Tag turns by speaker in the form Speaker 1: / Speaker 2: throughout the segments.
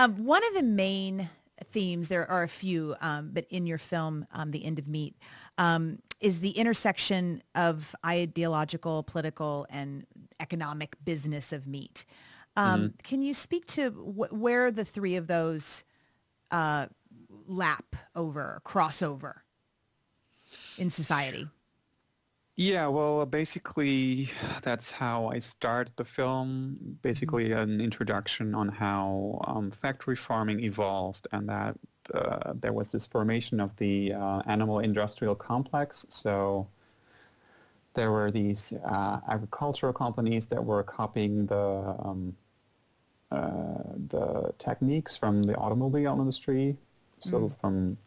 Speaker 1: One of the main themes, there are a few, but in your film, The End of Meat, is the intersection of ideological, political, and economic business of meat.
Speaker 2: Mhm.
Speaker 1: Can you speak to where the three of those lap over, crossover in society?
Speaker 2: Yeah, well, basically, that's how I start the film.
Speaker 1: Hmm.
Speaker 2: Basically, an introduction on how factory farming evolved, and that there was this formation of the animal industrial complex. So there were these agricultural companies that were copying the techniques from the automobile industry. So
Speaker 1: Mm.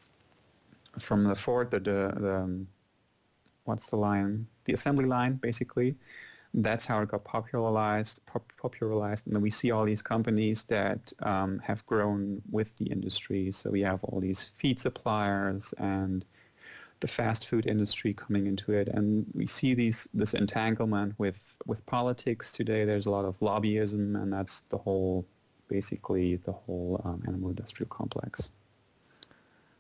Speaker 2: from the Ford, the what's the line? The assembly line, basically. That's how it got popularized, and then we see all these companies that have grown with the industry. So we have all these feed suppliers and the fast food industry coming into it, and we see this entanglement with politics today. There's a lot of lobbyism, and that's basically the whole animal industrial complex.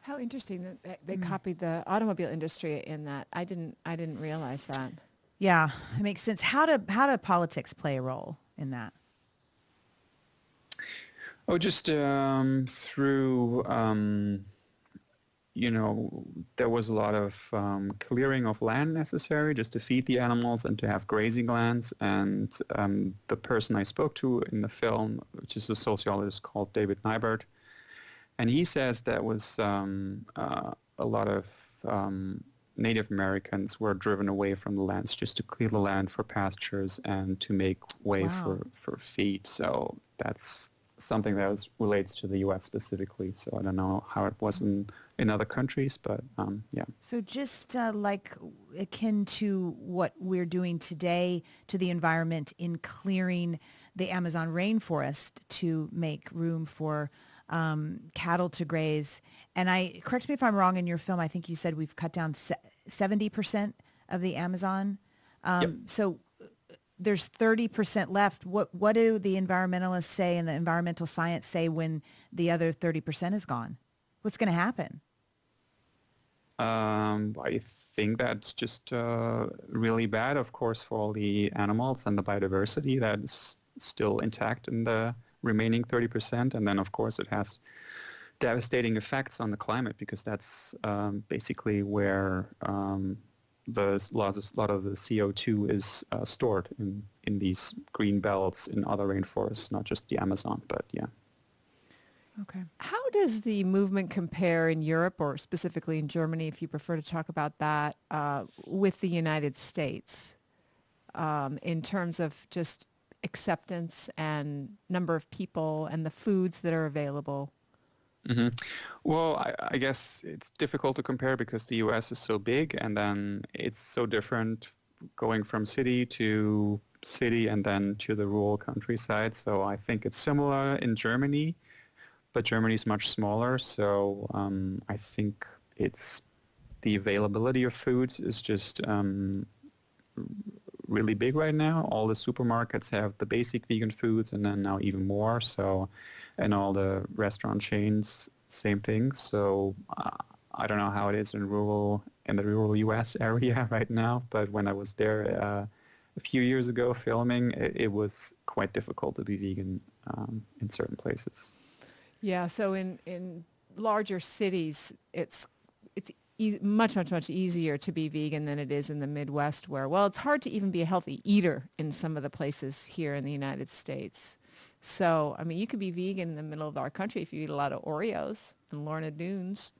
Speaker 3: How interesting that they
Speaker 1: Mm.
Speaker 3: copied the automobile industry in that. I didn't realize that.
Speaker 1: Yeah, it makes sense. How do politics play a role in that?
Speaker 2: Oh, just through you know, there was a lot of clearing of land necessary just to feed the animals and to have grazing lands. And the person I spoke to in the film, which is a sociologist called David Nybert, and he says that was a lot of Native Americans were driven away from the lands just to clear the land for pastures and to make way
Speaker 1: Wow.
Speaker 2: for feed. So that's something that relates to the U.S. specifically. So I don't know how it was in other countries, but yeah.
Speaker 1: So just like akin to what we're doing today to the environment in clearing the Amazon rainforest to make room for cattle to graze. And correct me if I'm wrong, in your film, I think you said we've cut down 70% of the Amazon.
Speaker 2: Yep.
Speaker 1: So there's 30% left. What do the environmentalists say and the environmental science say when the other 30% is gone? What's going to happen?
Speaker 2: I think that's just really bad, of course, for all the animals and the biodiversity that is still intact in the remaining 30%. And then, of course, it has devastating effects on the climate because that's basically where a lot of the CO2 is stored in these green belts in other rainforests, not just the Amazon, but yeah.
Speaker 1: Okay.
Speaker 3: How does the movement compare in Europe, or specifically in Germany, if you prefer to talk about that, with the United States in terms of just acceptance and number of people and the foods that are available?
Speaker 2: hmm Well, I guess it's difficult to compare because the US is so big and then it's so different going from city to city and then to the rural countryside. So I think it's similar in Germany, but Germany is much smaller. So I think it's the availability of foods is just really big right now. All the supermarkets have the basic vegan foods and then now even more. So, and all the restaurant chains, same thing. So I don't know how it is in the rural US area right now, but when I was there a few years ago filming, it was quite difficult to be vegan in certain places.
Speaker 3: Yeah, so in larger cities, it's much easier to be vegan than it is in the Midwest, where, well, it's hard to even be a healthy eater in some of the places here in the United States. So, I mean, you could be vegan in the middle of our country if you eat a lot of Oreos and Lorna Doones.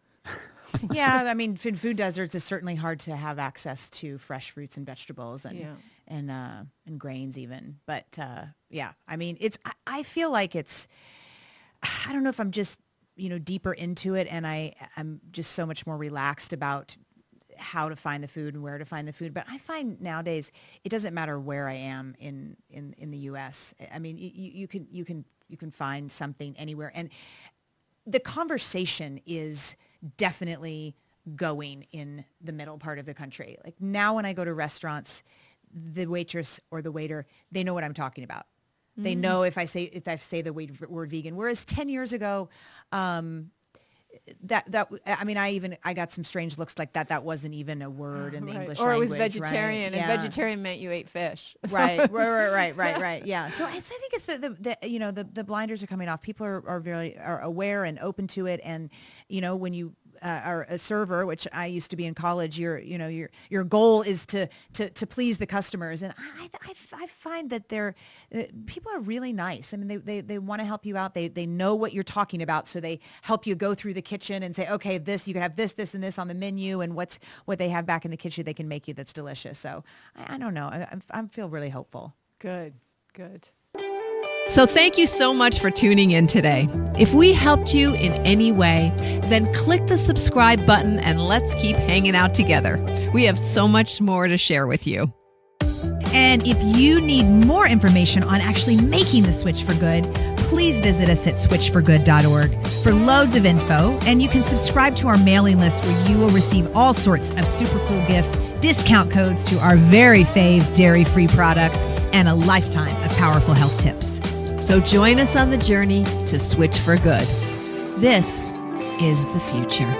Speaker 1: Yeah, I mean, in food deserts, it's certainly hard to have access to fresh fruits and vegetables
Speaker 3: Yeah.
Speaker 1: and grains even. But yeah, I mean, I feel like it's. I don't know if I'm just deeper into it, and I'm just so much more relaxed about how to find the food and where to find the food. But I find nowadays it doesn't matter where I am in the U.S. I mean, you can find something anywhere, and the conversation is definitely going in the middle part of the country. Like now when I go to restaurants, the waitress or the waiter, they know what I'm talking about. They know if I say the word vegan. Whereas 10 years ago, I got some strange looks like that. That wasn't even a word in the English
Speaker 3: or
Speaker 1: language.
Speaker 3: it was vegetarian,
Speaker 1: right?
Speaker 3: and vegetarian meant you ate fish.
Speaker 1: Right. Yeah. So I think it's the blinders are coming off. People are very aware and open to it. And when you are a server, which I used to be in college, your goal is to please the customers. And I find that people are really nice. I mean, they want to help you out. They know what you're talking about, so they help you go through the kitchen and say, okay, you can have this, and this on the menu, and what they have back in the kitchen they can make you that's delicious. So I don't know. I feel really hopeful.
Speaker 3: Good.
Speaker 4: So thank you so much for tuning in today. If we helped you in any way, then click the subscribe button and let's keep hanging out together. We have so much more to share with you.
Speaker 5: And if you need more information on actually making the switch for good, please visit us at switchforgood.org for loads of info. And you can subscribe to our mailing list where you will receive all sorts of super cool gifts, discount codes to our very fave dairy-free products, and a lifetime of powerful health tips.
Speaker 4: So join us on the journey to switch for good. This is the future.